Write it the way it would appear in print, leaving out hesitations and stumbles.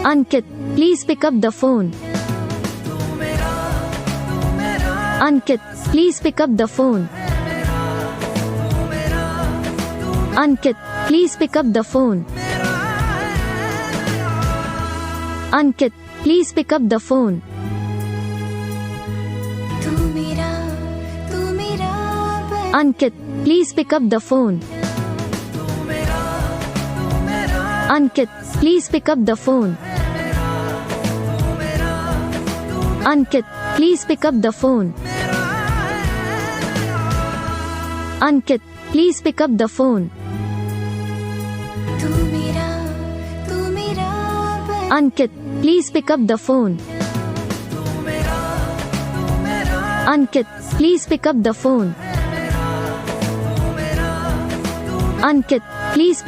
Ankit, please pick up the phone. Ankit, please pick up the phone. Ankit, please pick up the phone. Ankit, please pick up the phone. Ankit, please pick up the phone. Ankit, please pick up the phone. Ankit, please pick up the phone. Ankit, please pick up the phone. Ankit, please pick up the phone. Ankit, please pick up the phone. Ankit, please